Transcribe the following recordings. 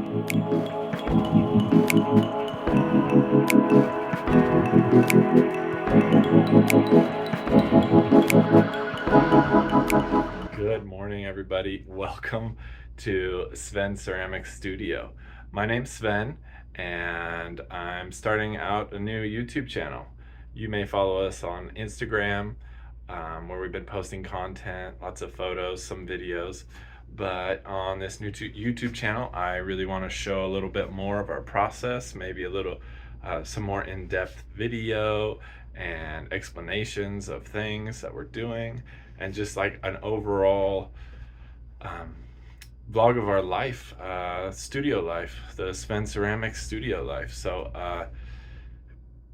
Good morning, everybody. Welcome to Sven Ceramics Studio. My name's Sven, and I'm starting out a new YouTube channel. You may follow us on Instagram, where we've been posting content, lots of photos, some videos. But on this new YouTube channel, I really want to show a little bit more of our process, maybe a little, some more in-depth video and explanations of things that we're doing, and just like an overall vlog of our life, studio life, the Sven Ceramics studio life. So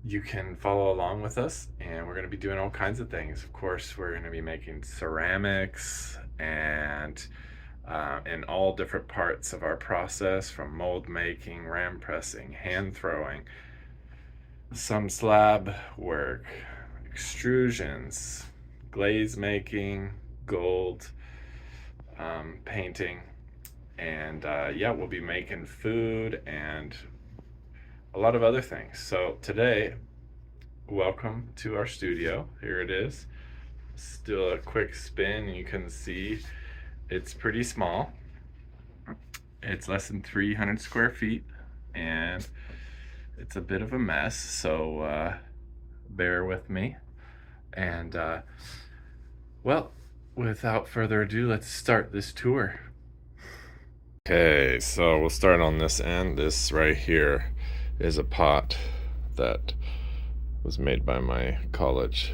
you can follow along with us, and we're going to be doing all kinds of things. Of course, we're going to be making ceramics and in all different parts of our process, from mold making, ram pressing, hand throwing, some slab work, extrusions, glaze making, gold, painting, and yeah, we'll be making food and a lot of other things. So today, welcome to our studio. Here it is. Still a quick spin, and you can see it's pretty small. It's less than 300 square feet, and it's a bit of a mess, so bear with me. And well, without further ado, let's start this tour. Okay, so we'll start on this end. This right here is a pot that was made by my college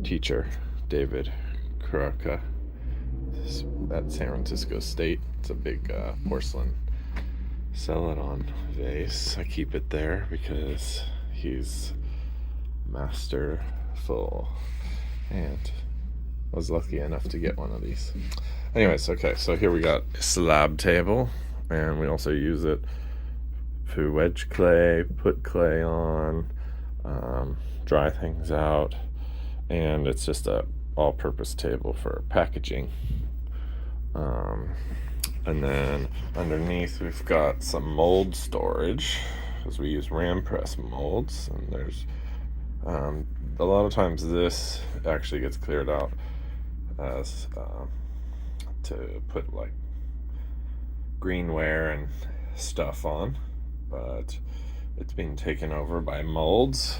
teacher, David Kuraka, at San Francisco State. It's a big porcelain celadon vase. I keep it there because he's masterful, and I was lucky enough to get one of these. Anyways, okay, so here we got a slab table, and we also use it to wedge clay, put clay on, dry things out, and it's just a all-purpose table for packaging. And then underneath we've got some mold storage, because we use ram press molds, and there's a lot of times this actually gets cleared out as to put like greenware and stuff on, but it's being taken over by molds.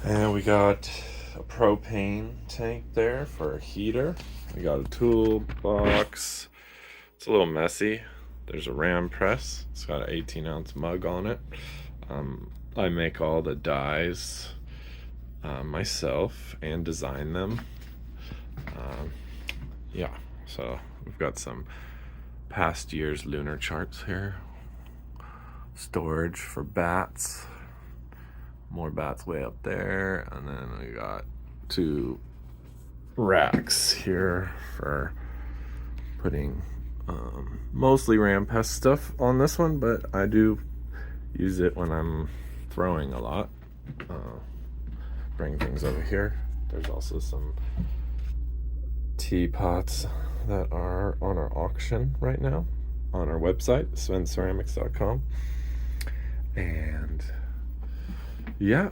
And we got a propane tank there for a heater. We got a toolbox. It's a little messy. There's a ram press. It's got an 18-ounce mug on it. I make all the dies myself and design them. Yeah, so we've got some past year's lunar charts here. Storage for bats. More bats way up there. And then we got 2 racks here for putting mostly ram press stuff on this one, but I do use it when I'm throwing a lot. Bring things over here. There's also some teapots that are on our auction right now on our website, svenceramics.com. And yeah,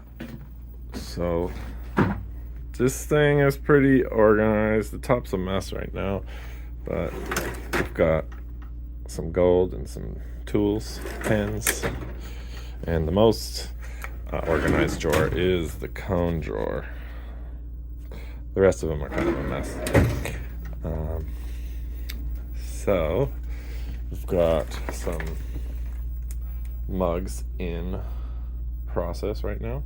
so this thing is pretty organized. The top's a mess right now, but we've got some gold and some tools, pens, and the most organized drawer is the cone drawer. The rest of them are kind of a mess. So we've got some mugs in process right now.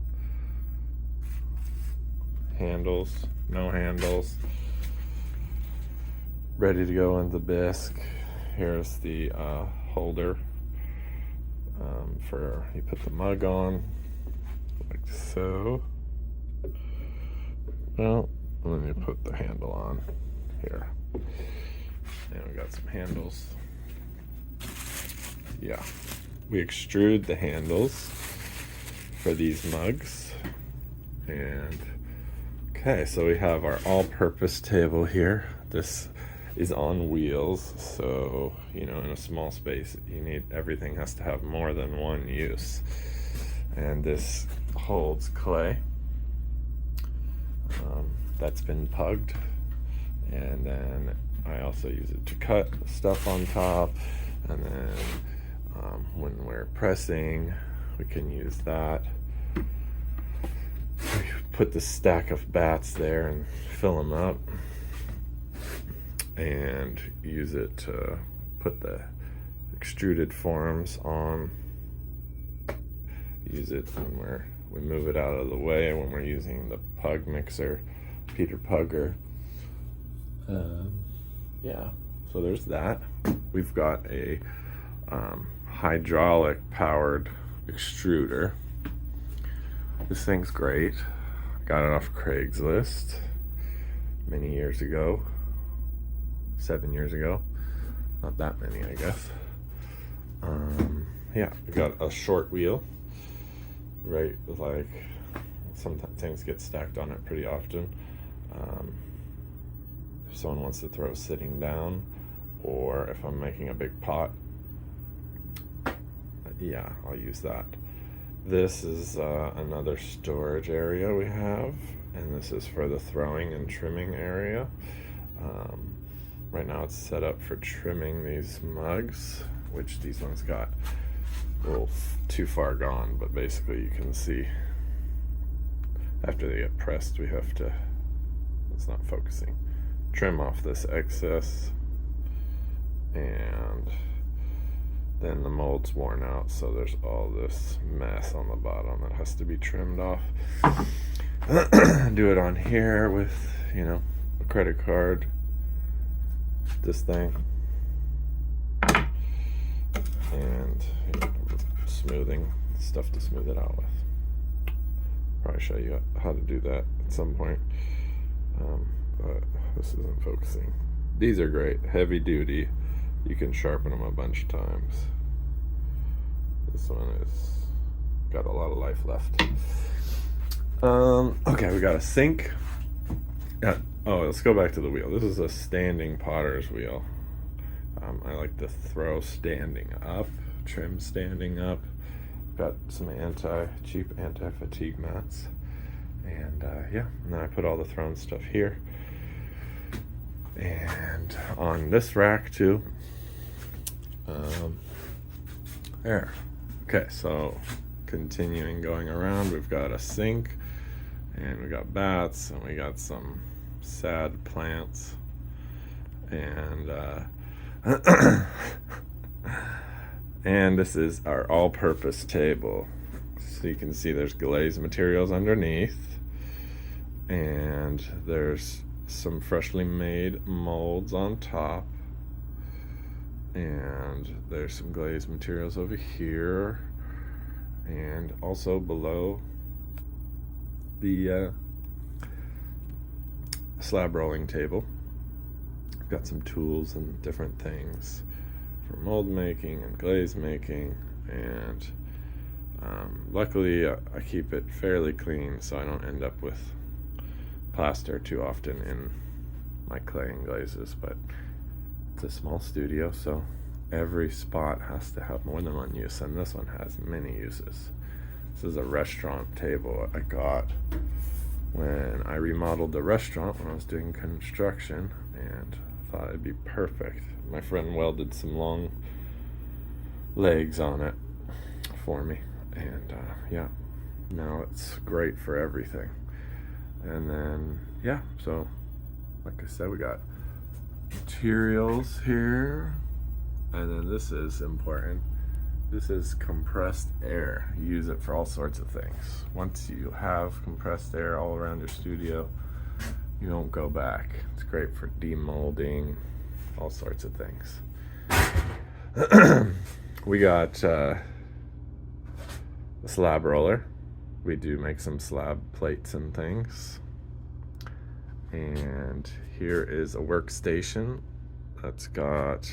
Handles, no handles, ready to go in the bisque. Here's the holder for you put the mug on, like so. Well, let me put the handle on here. And we got some handles. Yeah, we extrude the handles for these mugs. And okay, so we have our all-purpose table here. This is on wheels, so in a small space everything has to have more than one use. And this holds clay that's been pugged, and then I also use it to cut stuff on top, and then when we're pressing we can use that. We put the stack of bats there and fill them up, and use it to put the extruded forms on. Use it when we move it out of the way when we're using the pug mixer, Peter Pugger. Yeah, so there's that. We've got a hydraulic powered extruder. This thing's great. Got it off Craigslist many years ago. 7 years ago. Not that many, I guess. Yeah, we got a short wheel. Right, like sometimes things get stacked on it pretty often. If someone wants to throw sitting down, or if I'm making a big pot, yeah, I'll use that. This is another storage area we have, and this is for the throwing and trimming area. Right now it's set up for trimming these mugs, which these ones got a little too far gone, but basically you can see after they get pressed we have to, it's not focusing, trim off this excess, and then the mold's worn out, so there's all this mess on the bottom that has to be trimmed off. Do it on here with a credit card, this thing, and smoothing stuff to smooth it out with. Probably show you how to do that at some point, but this isn't focusing. These are great, heavy duty. You can sharpen them a bunch of times. This one is got a lot of life left. Okay, we got a sink. Let's go back to the wheel. This is a standing potter's wheel. I like to throw standing up, trim standing up. Got some cheap anti-fatigue mats, and and then I put all the thrown stuff here, and on this rack too. There. Okay, so continuing going around, we've got a sink, and we got bats, and we got some sad plants, and and this is our all-purpose table. So you can see there's glazed materials underneath, and there's some freshly made molds on top, and there's some glazed materials over here, and also below the slab rolling table. Got some tools and different things for mold making and glaze making, and luckily I keep it fairly clean so I don't end up with plaster too often in my clay and glazes. But it's a small studio, so every spot has to have more than one use, and this one has many uses. This is a restaurant table I got when I remodeled the restaurant when I was doing construction, and I thought it'd be perfect. My friend welded some long legs on it for me, and now it's great for everything. And then so like I said, we got materials here, and then this is important. This is compressed air. You use it for all sorts of things. Once you have compressed air all around your studio, you won't go back. It's great for demolding, all sorts of things. We got a slab roller. We do make some slab plates and things. And here is a workstation that's got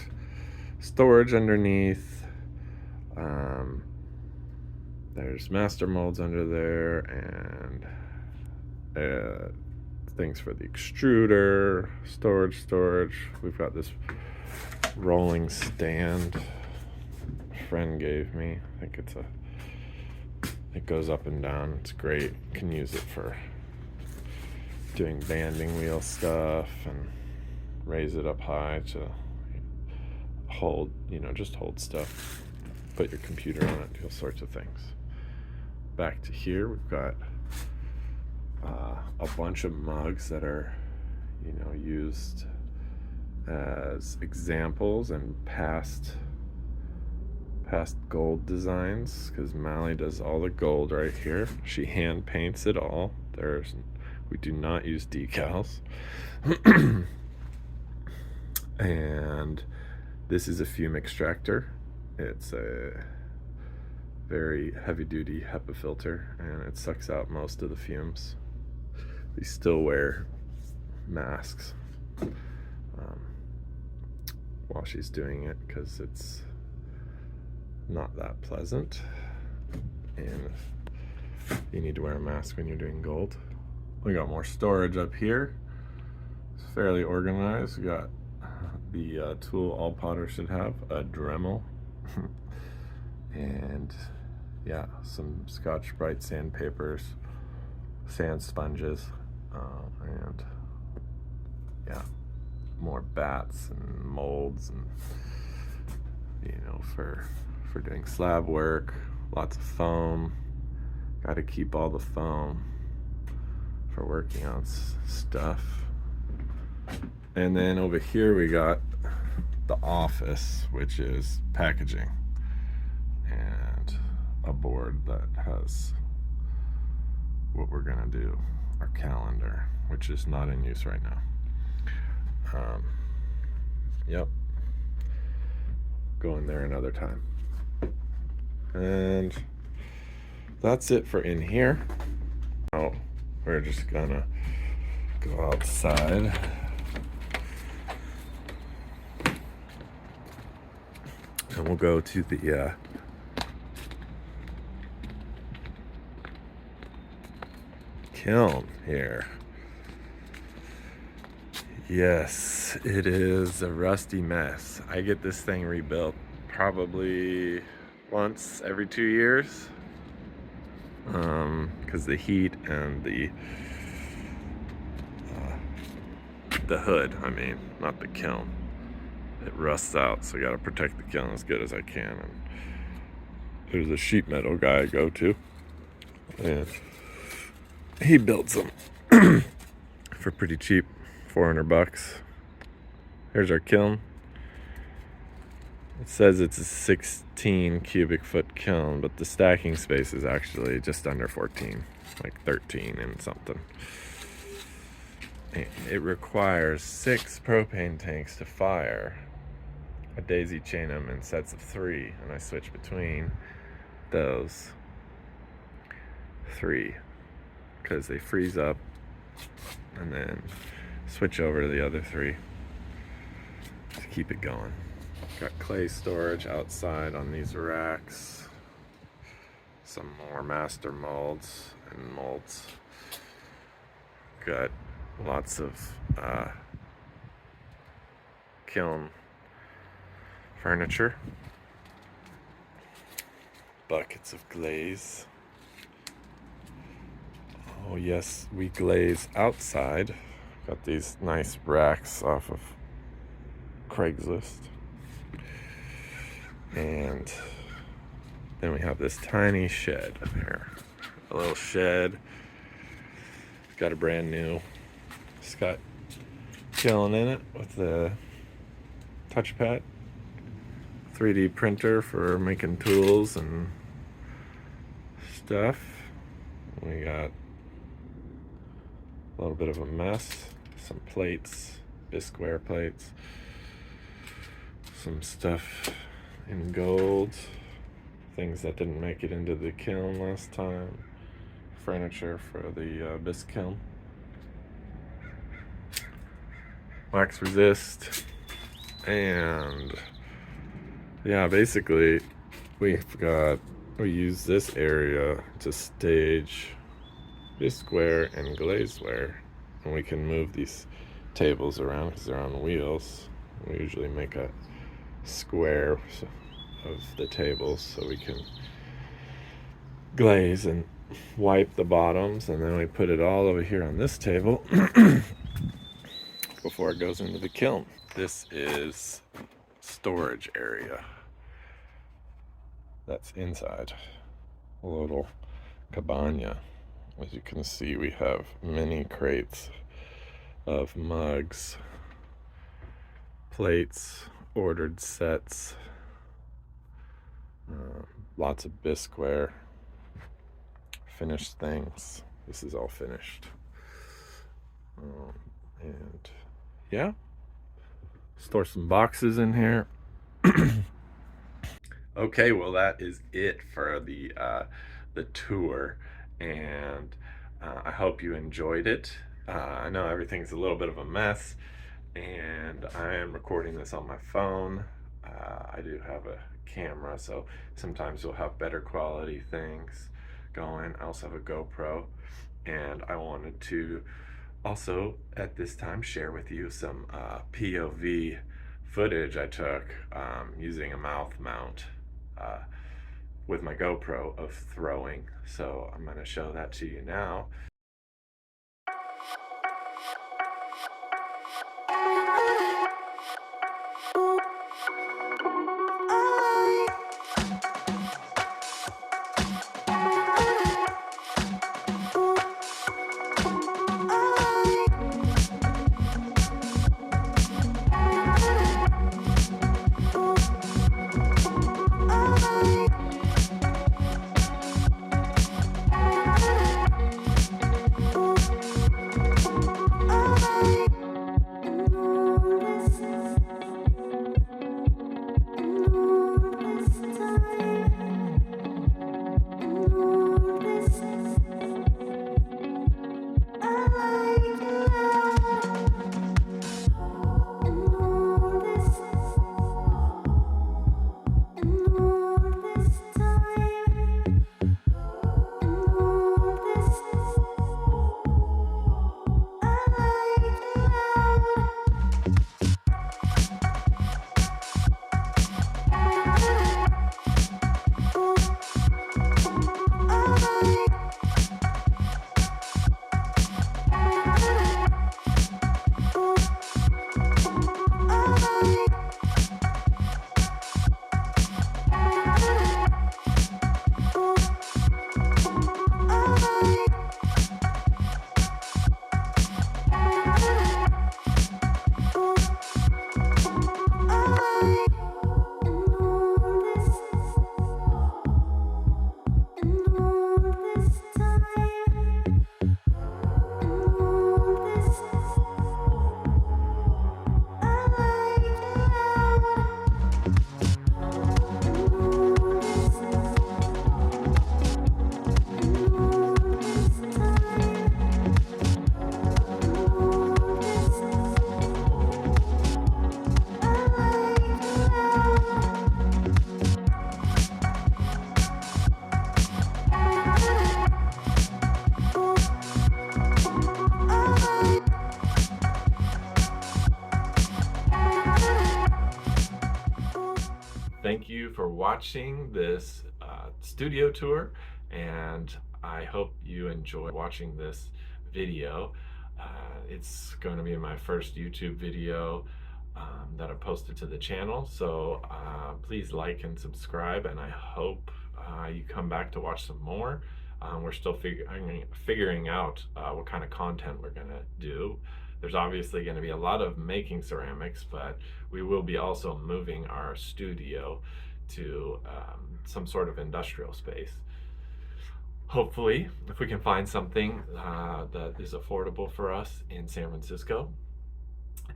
storage underneath. There's master molds under there, and things for the extruder, storage. We've got this rolling stand a friend gave me. I think it goes up and down. It's great. You can use it for doing banding wheel stuff and raise it up high to hold, just hold stuff. Put your computer on it, do all sorts of things. Back to here, we've got a bunch of mugs that are, used as examples and past gold designs, because Mally does all the gold right here. She hand paints it all. We do not use decals. And this is a fume extractor. It's a very heavy duty HEPA filter, and it sucks out most of the fumes. We still wear masks while she's doing it, because it's not that pleasant, and you need to wear a mask when you're doing gold. We got more storage up here. It's fairly organized. We got the tool all potters should have, a Dremel, and yeah, some Scotch-Brite sandpapers, sand sponges, and yeah, more bats and molds, and for doing slab work. Lots of foam. Got to keep all the foam for working on stuff. And then over here we got the office, which is packaging, and a board that has what we're gonna do, our calendar, which is not in use right now. Yep, going there another time. And that's it for in here. Oh, we're just gonna go outside. And we'll go to the kiln here. Yes, it is a rusty mess. I get this thing rebuilt probably once every 2 years, because the heat and the hood, not the kiln, it rusts out, so I gotta protect the kiln as good as I can. And there's a sheet metal guy I go to, and he builds them for pretty cheap, $400. Here's our kiln. It says it's a 16 cubic foot kiln, but the stacking space is actually just under 14, like 13 and something. It requires 6 propane tanks to fire. I daisy chain them in sets of 3, and I switch between those 3 because they freeze up, and then switch over to the other 3 to keep it going. Got clay storage outside on these racks, some more master molds and molds. Got lots of kiln furniture, buckets of glaze. Oh yes, we glaze outside. Got these nice racks off of Craigslist. And then we have this tiny shed up here. A little shed. Got a brand new Scott kiln in it with the touchpad. 3D printer for making tools and stuff. We got a little bit of a mess. Some plates, bisqueware plates. Some stuff in gold. Things that didn't make it into the kiln last time. Furniture for the bisque kiln. Wax resist. And yeah, basically we use this area to stage bisqueware and glazeware and we can move these tables around because they're on wheels. We usually make a square of the tables so we can glaze and wipe the bottoms, and then we put it all over here on this table before it goes into the kiln. This is storage area that's inside a little cabana. As you can see, we have many crates of mugs, plates, ordered sets, lots of bisqueware, finished things. This is all finished. And yeah, store some boxes in here. Okay, well that is it for the tour, and I hope you enjoyed it. I know everything's a little bit of a mess, and I am recording this on my phone. I do have a camera, so sometimes we'll have better quality things going. I also have a GoPro, and I wanted to also at this time share with you some POV footage I took using a mouth mount with my GoPro of throwing. So I'm going to show that to you now. Thank you for watching this studio tour, and I hope you enjoy watching this video. It's going to be my first YouTube video that I posted to the channel, so please like and subscribe, and I hope you come back to watch some more. We're still figuring out what kind of content we're going to do. There's obviously going to be a lot of making ceramics, but we will be also moving our studio to some sort of industrial space. Hopefully, if we can find something that is affordable for us in San Francisco.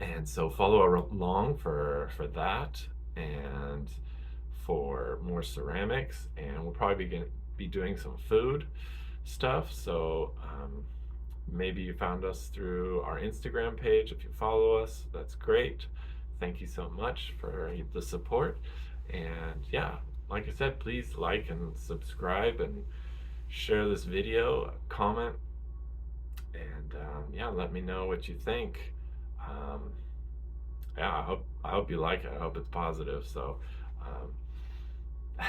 And so follow along for that and for more ceramics, and we'll probably be doing some food stuff. So maybe you found us through our Instagram page. If you follow us, that's great. Thank you so much for the support. And yeah, like I said, please like and subscribe and share this video, comment, and yeah, let me know what you think. Um, yeah, I hope you like it. I hope it's positive. So, um,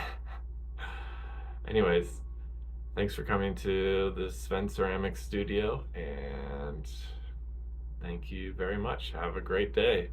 anyways, thanks for coming to the Sven Ceramics studio, and thank you very much. Have a great day.